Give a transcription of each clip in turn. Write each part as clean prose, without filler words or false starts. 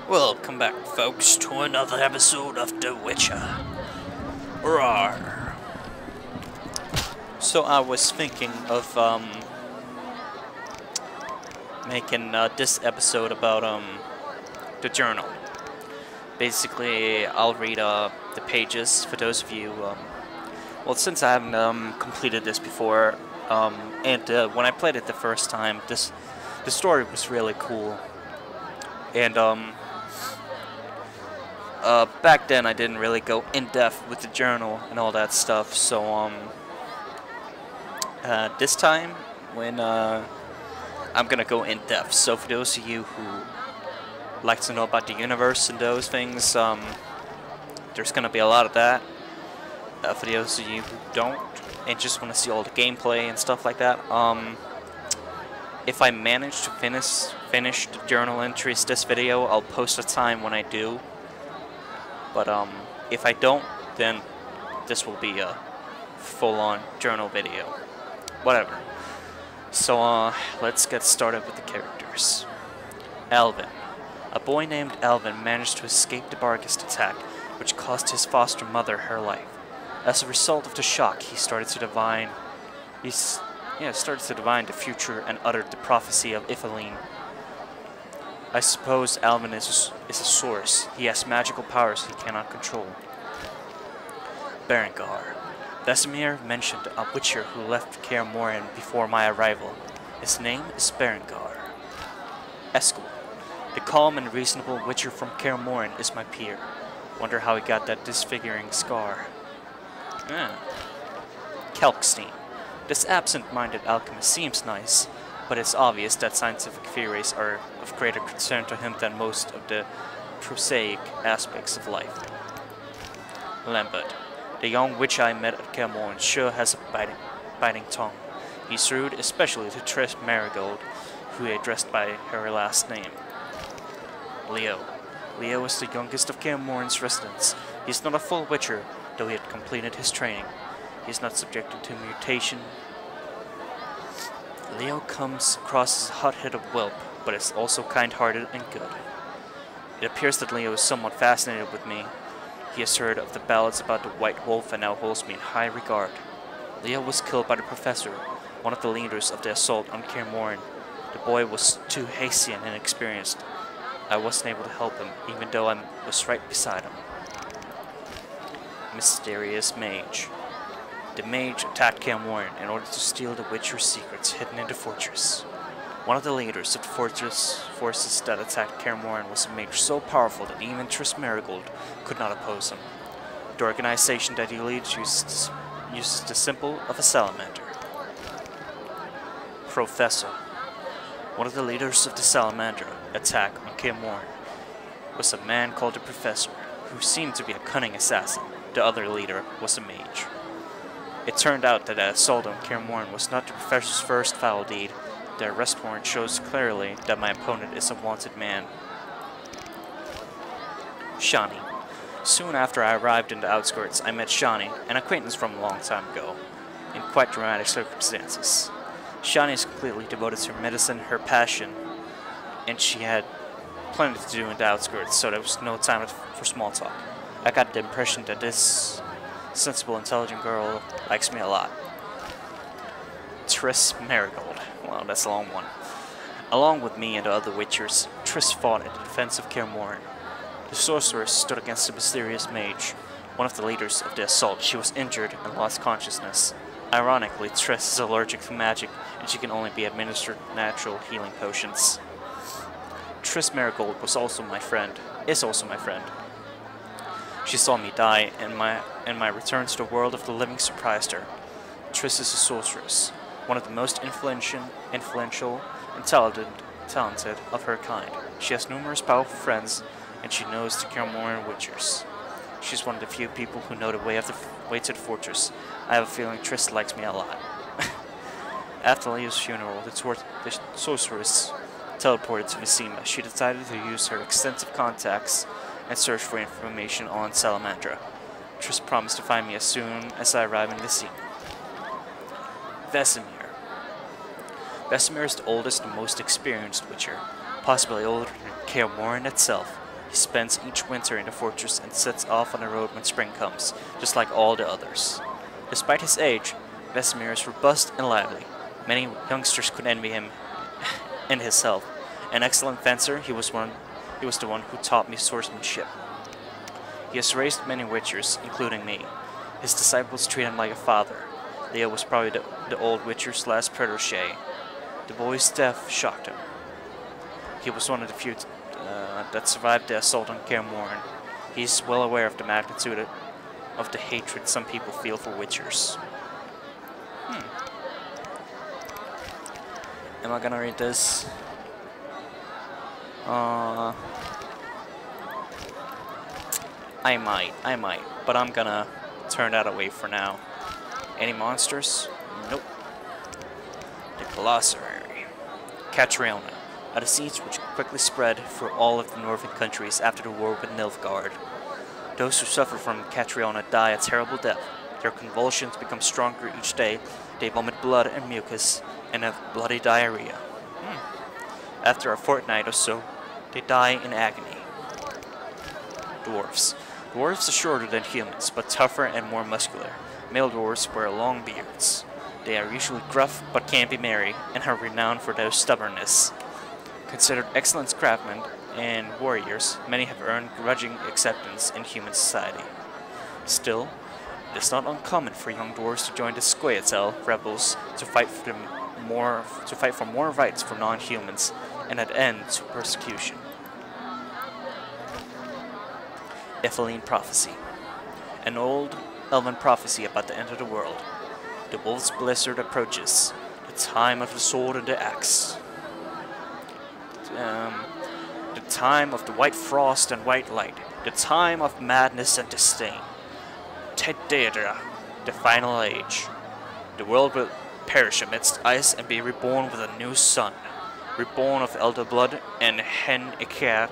Welcome back, folks, to another episode of The Witcher. Rawr. So I was thinking of making this episode about the journal. Basically, I'll read the pages for those of you. Well, since I haven't completed this before, and when I played it the first time, the story was really cool, and back then I didn't really go in depth with the journal and all that stuff. So this time when I'm gonna go in depth. So for those of you who like to know about the universe and those things, there's gonna be a lot of that. For those of you who don't and just want to see all the gameplay and stuff like that, if I manage to finish the journal entries this video, I'll post a time when I do. But if I don't, then this will be a full-on journal video. Whatever. So let's get started with the characters. Alvin. A boy named Alvin managed to escape the Barghest attack, which cost his foster mother her life. As a result of the shock, he started to divine the future and uttered the prophecy of Ifaline. I suppose Alvin is a source. He has magical powers he cannot control. Berengar. Vesemir mentioned a witcher who left Kaer Morhen before my arrival. His name is Berengar. Eskel. The calm and reasonable witcher from Kaer Morhen is my peer. Wonder how he got that disfiguring scar. Kelkstein. This absent-minded alchemist seems nice, but it's obvious that scientific theories are of greater concern to him than most of the prosaic aspects of life. Lambert. The young witch I met at Kaer Morhen sure has a biting tongue. He's rude, especially to Triss Marigold, who he addressed by her last name. Leo. Leo is the youngest of Kaer Morhen's residents. He's not a full witcher, though he had completed his training. He is not subjected to mutation. Leo comes across as a hot-headed whelp, but is also kind-hearted and good. It appears that Leo is somewhat fascinated with me. He has heard of the ballads about the White Wolf and now holds me in high regard. Leo was killed by the Professor, one of the leaders of the assault on Kaer Morhen. The boy was too hasty and inexperienced. I wasn't able to help him, even though I was right beside him. Mysterious Mage. The mage attacked Kaer Morhen in order to steal the Witcher's secrets hidden in the fortress. One of the leaders of the fortress forces that attacked Kaer Morhen was a mage so powerful that even Triss Marigold could not oppose him. The organization that he leads uses the symbol of a salamander. Professor. One of the leaders of the salamander attack on Kaer Morhen was a man called the Professor, who seemed to be a cunning assassin. The other leader was a mage. It turned out that the assault on Kaer Morhen was not the Professor's first foul deed. The arrest warrant shows clearly that my opponent is a wanted man. Shani. Soon after I arrived in the outskirts, I met Shani, an acquaintance from a long time ago, in quite dramatic circumstances. Shani is completely devoted to her medicine, her passion, and she had plenty to do in the outskirts, so there was no time for small talk. I got the impression that this sensible, intelligent girl likes me a lot. Triss Marigold. Well, that's a long one. Along with me and the other witchers, Triss fought in the defense of Kaer Morhen. The sorceress stood against the mysterious mage, one of the leaders of the assault. She was injured and lost consciousness. Ironically, Triss is allergic to magic, and she can only be administered natural healing potions. Triss Marigold is also my friend. She saw me die, and my return to the world of the living surprised her. Triss is a sorceress, one of the most influential and talented of her kind. She has numerous powerful friends, and she knows the Kaer Morhen witchers. She's one of the few people who know the way to the fortress. I have a feeling Triss likes me a lot. After Leo's funeral, the sorceress teleported to Vizima. She decided to use her extensive contacts and search for information on Salamandra. Triss promised to find me as soon as I arrive in Vizima. Vesemir. Vesemir is the oldest and most experienced witcher, possibly older than Kaer Morhen itself. He spends each winter in the fortress and sets off on the road when spring comes, just like all the others. Despite his age, Vesemir is robust and lively. Many youngsters could envy him and his health. An excellent fencer, he was the one who taught me swordsmanship. He has raised many witchers, including me. His disciples treat him like a father. Leo was probably the old witcher's last protege. The boy's death shocked him. He was one of the few that survived the assault on Kaer Morhen. He's well aware of the magnitude of the hatred some people feel for witchers. Am I gonna read this? I might, but I'm gonna turn that away for now. Any monsters? Nope. The glossary. Catriona, a disease which quickly spread through all of the northern countries after the war with Nilfgaard. Those who suffer from Catriona die a terrible death. Their convulsions become stronger each day. They vomit blood and mucus and have bloody diarrhea. After a fortnight or so, they die in agony. Dwarves. Dwarves are shorter than humans, but tougher and more muscular. Male dwarves wear long beards. They are usually gruff, but can be merry, and are renowned for their stubbornness. Considered excellent craftsmen and warriors, many have earned grudging acceptance in human society. Still, it is not uncommon for young dwarves to join the Scoia'tael rebels to fight for more rights for non-humans, and an end to persecution. Etheline Prophecy. An old elven prophecy about the end of the world. The wolf's blizzard approaches. The time of the sword and the axe. The time of the white frost and white light. The time of madness and disdain. Tedaedra, the final age. The world will perish amidst ice and be reborn with a new sun. Reborn of elder blood and hen ikea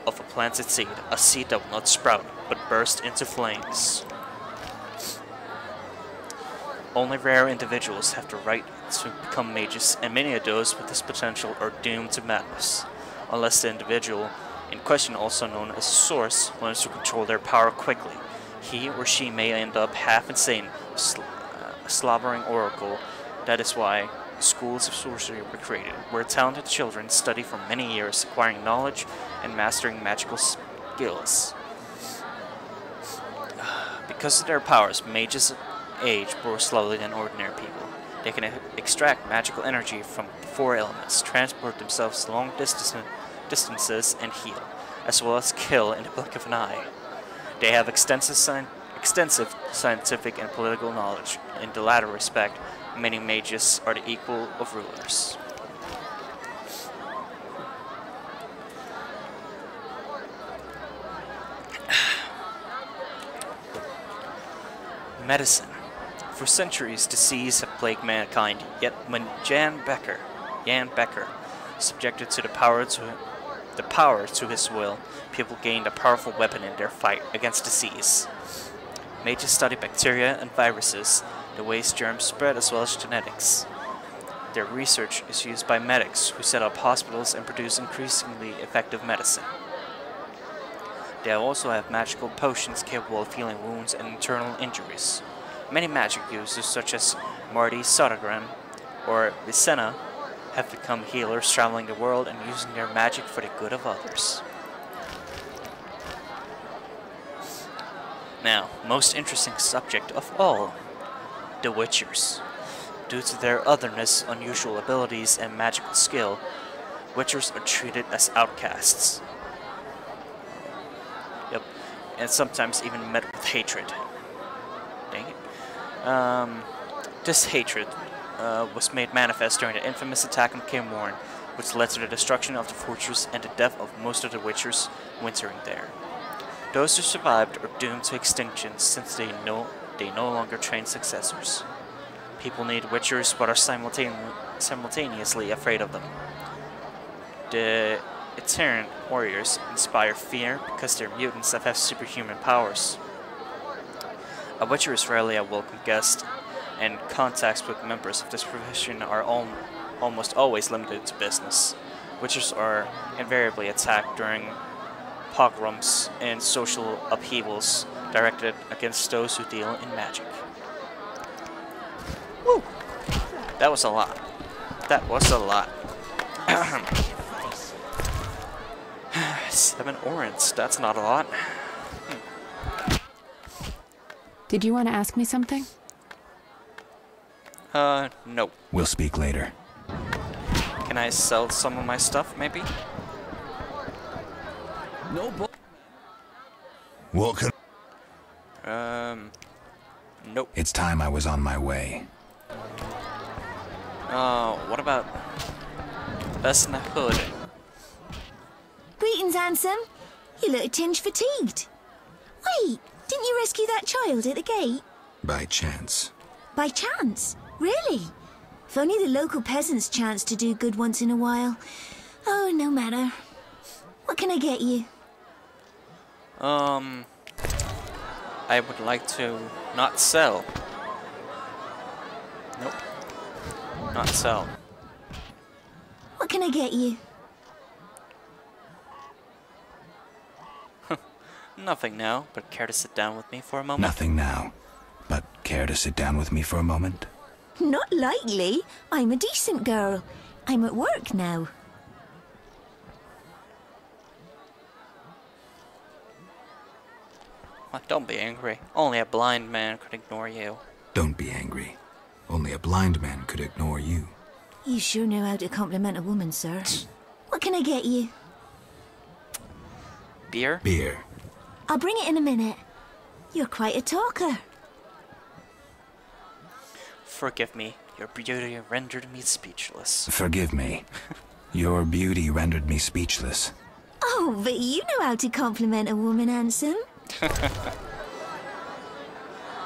of a planted seed, a seed that will not sprout, but burst into flames. Only rare individuals have the right to become mages, and many of those with this potential are doomed to madness, unless the individual in question, also known as a source, learns to control their power quickly. He or she may end up half insane, a slobbering oracle. That is why schools of sorcery were created, where talented children study for many years, acquiring knowledge and mastering magical skills. Because of their powers, mages age more slowly than ordinary people. They can extract magical energy from the four elements, transport themselves long distances, and heal, as well as kill in the blink of an eye. They have extensive scientific and political knowledge. In the latter respect, many mages are the equal of rulers. Medicine. For centuries, disease have plagued mankind, yet when Jan Becker, subjected to the power to his will, people gained a powerful weapon in their fight against disease. Mages study bacteria and viruses, the ways germs spread, as well as genetics. Their research is used by medics who set up hospitals and produce increasingly effective medicine. They also have magical potions capable of healing wounds and internal injuries. Many magic users, such as Marty Sodergren or Vicenna, have become healers traveling the world and using their magic for the good of others. Now, most interesting subject of all, the Witchers. Due to their otherness, unusual abilities, and magical skill, Witchers are treated as outcasts. Yep, and sometimes even met with hatred. Dang it. This hatred was made manifest during the infamous attack on Kaer Morhen, which led to the destruction of the fortress and the death of most of the Witchers wintering there. Those who survived are doomed to extinction since they no longer train successors. People need Witchers but are simultaneously afraid of them. The Itinerant warriors inspire fear because they're mutants that have superhuman powers. A Witcher is rarely a welcome guest, and contacts with members of this profession are almost always limited to business. Witchers are invariably attacked during pogroms and social upheavals directed against those who deal in magic. Woo! That was a lot. That was a lot. 7 orange, that's not a lot. Did you want to ask me something? No. We'll speak later. Can I sell some of my stuff, maybe? No. What can? Nope. It's time I was on my way. What about Bess in the Hood? Greetings, handsome. You look a tinge fatigued. Wait, didn't you rescue that child at the gate? By chance. By chance? Really? If only the local peasants chanced to do good once in a while. Oh, no matter. What can I get you? I would like to not sell. Nope. Not sell. What can I get you? Nothing now, but care to sit down with me for a moment? Nothing now, but care to sit down with me for a moment? Not likely. I'm a decent girl. I'm at work now. Don't be angry. Only a blind man could ignore you. Don't be angry. Only a blind man could ignore you. You sure know how to compliment a woman, sir. What can I get you? Beer? Beer. I'll bring it in a minute. You're quite a talker. Forgive me. Your beauty rendered me speechless. Forgive me. Your beauty rendered me speechless. Oh, but you know how to compliment a woman, handsome.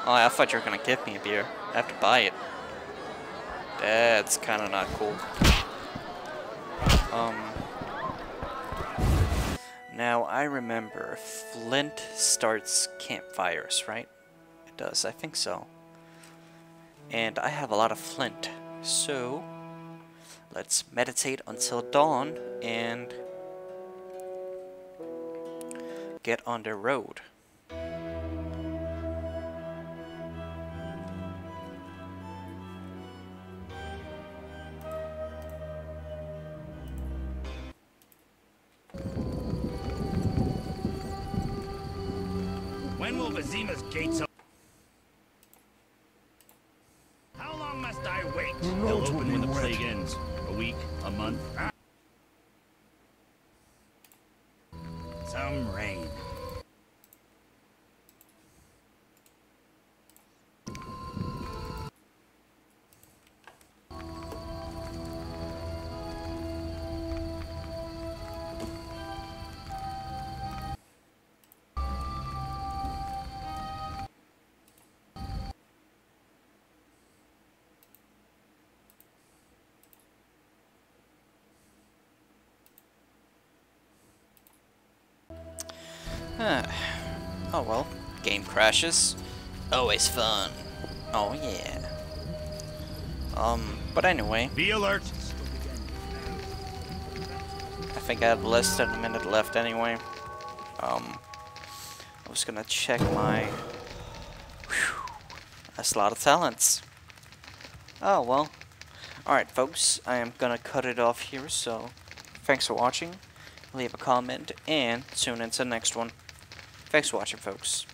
Oh, I thought you were gonna give me a beer. I have to buy it. That's kinda not cool. Now I remember Flint starts campfires, right? It does, I think so. And I have a lot of flint, so let's meditate until dawn and get on the road. When will Vizima's gates open? How long must I wait? They'll open when the plague ends. A week, a month. Some rain. Oh well, game crashes. Always fun. Oh yeah. But anyway, Be alert. I think I have less than a minute left anyway. I was gonna check my... Whew, that's a lot of talents. Oh well. Alright folks, I am gonna cut it off here, so thanks for watching. Leave a comment and tune into the next one. Thanks for watching, folks.